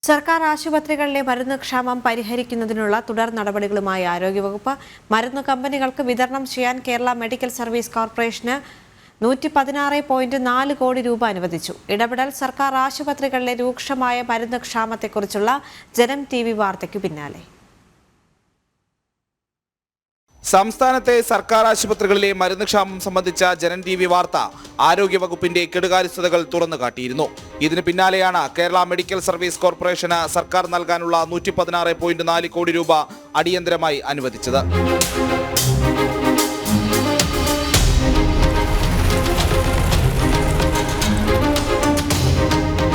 സർക്കാർ ആശുപത്രികളിലെ മരുന്ന് ക്ഷാമം പരിഹരിക്കുന്നതിനുള്ള തുടർ നടപടികളുമായി ആരോഗ്യവകുപ്പ് മരുന്ന് കമ്പനികൾക്ക് വിതരണം ചെയ്യാൻ കേരള മെഡിക്കൽ സർവീസ് കോർപ്പറേഷന് 116.4 കോടി രൂപ അനുവദിച്ചു. ഇടപെടൽ സർക്കാർ ആശുപത്രികളിലെ രൂക്ഷമായ മരുന്ന് ക്ഷാമത്തെക്കുറിച്ചുള്ള ജനം ടിവി വാർത്തയ്ക്കു പിന്നാലെ. സംസ്ഥാനത്തെ സർക്കാർ ആശുപത്രികളിലെ മരുന്ന് ക്ഷാമം സംബന്ധിച്ച ജനം ടിവി വാർത്ത ആരോഗ്യവകുപ്പിന്റെ കെടുകാര്യസ്ഥതകൾ തുറന്നു കാട്ടിയിരുന്നു. ഇതിന് പിന്നാലെയാണ് കേരള മെഡിക്കൽ സർവീസ് കോർപ്പറേഷന് സർക്കാർ നൽകാനുള്ള 116.4 കോടി രൂപ അടിയന്തരമായി അനുവദിച്ചത്.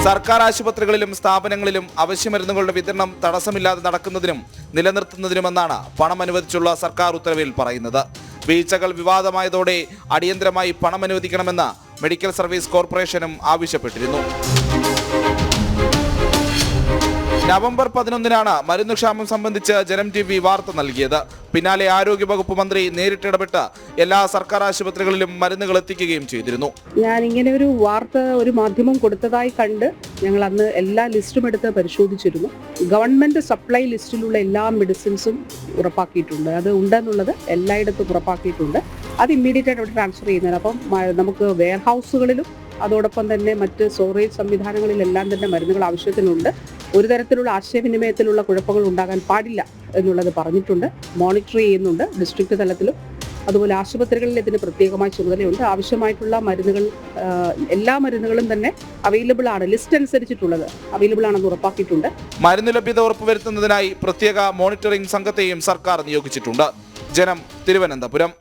സർക്കാർ ആശുപത്രികളിലും സ്ഥാപനങ്ങളിലും അവശ്യമരുന്നുകളുടെ വിതരണം തടസ്സമില്ലാതെ നടക്കുന്നതിനും നിലനിർത്തുന്നതിനുമെന്നാണ് പണം അനുവദിച്ചുള്ള സർക്കാർ ഉത്തരവിൽ പറയുന്നത്. വീഴ്ചകൾ വിവാദമായതോടെ അടിയന്തരമായി പണം അനുവദിക്കണമെന്ന് മെഡിക്കൽ സർവീസ് കോർപ്പറേഷനും ആവശ്യപ്പെട്ടിരുന്നു. നവംബർ 11-നാണ് മരുന്ന് ക്ഷാമം സംബന്ധിച്ച് ജനം ടിവി വാർത്ത നൽകിയത്. പിന്നാലെ ആരോഗ്യവകുപ്പ് മന്ത്രി നേരിട്ടിടപെട്ട് എല്ലാ സർക്കാർ ആശുപത്രികളിലും മരുന്നുകൾ എത്തിക്കുകയും ചെയ്തിരുന്നു. ഞാൻ ഇങ്ങനെ ഒരു വാർത്ത ഒരു മാധ്യമം കൊടുത്തതായി കണ്ട് ഞങ്ങൾ അന്ന് എല്ലാ ലിസ്റ്റും എടുത്ത് പരിശോധിച്ചിരുന്നു. ഗവൺമെന്റ് സപ്ലൈ ലിസ്റ്റിലുള്ള എല്ലാ മെഡിസിൻസും ഉറപ്പാക്കിയിട്ടുണ്ട്. അത് ഉണ്ടെന്നുള്ളത് എല്ലായിടത്തും ഉറപ്പാക്കിയിട്ടുണ്ട്. അത് ഇമ്മീഡിയറ്റ് ആയിട്ട് അവിടെ ട്രാൻസ്ഫർ ചെയ്യുന്നതാണ്. അപ്പം നമുക്ക് വെയർ ഹൗസുകളിലും അതോടൊപ്പം തന്നെ മറ്റ് സ്റ്റോറേജ് സംവിധാനങ്ങളിലെല്ലാം തന്നെ മരുന്നുകൾ ആവശ്യത്തിനുണ്ട്. ഒരു തരത്തിലുള്ള ആശയവിനിമയത്തിലുള്ള കുഴപ്പങ്ങൾ ഉണ്ടാകാൻ പാടില്ല എന്നുള്ളത് പറഞ്ഞിട്ടുണ്ട്. മോണിറ്റർ ചെയ്യുന്നുണ്ട് ഡിസ്ട്രിക്ട് തലത്തിലും. അതുപോലെ ആശുപത്രികളിൽ ഇതിന് പ്രത്യേകമായ ചുമതലയുണ്ട്. ആവശ്യമായിട്ടുള്ള മരുന്നുകൾ എല്ലാ മരുന്നുകളും തന്നെ അവൈലബിൾ ആണ്, ലിസ്റ്റ് അനുസരിച്ചിട്ടുള്ളത് അവൈലബിൾ ആണെന്ന് ഉറപ്പാക്കിയിട്ടുണ്ട്. മരുന്ന് ലഭ്യത ഉറപ്പുവരുത്തുന്നതിനായി പ്രത്യേക മോണിറ്ററിംഗ് സംഘത്തെയും സർക്കാർ നിയോഗിച്ചിട്ടുണ്ട്. ജനം, തിരുവനന്തപുരം.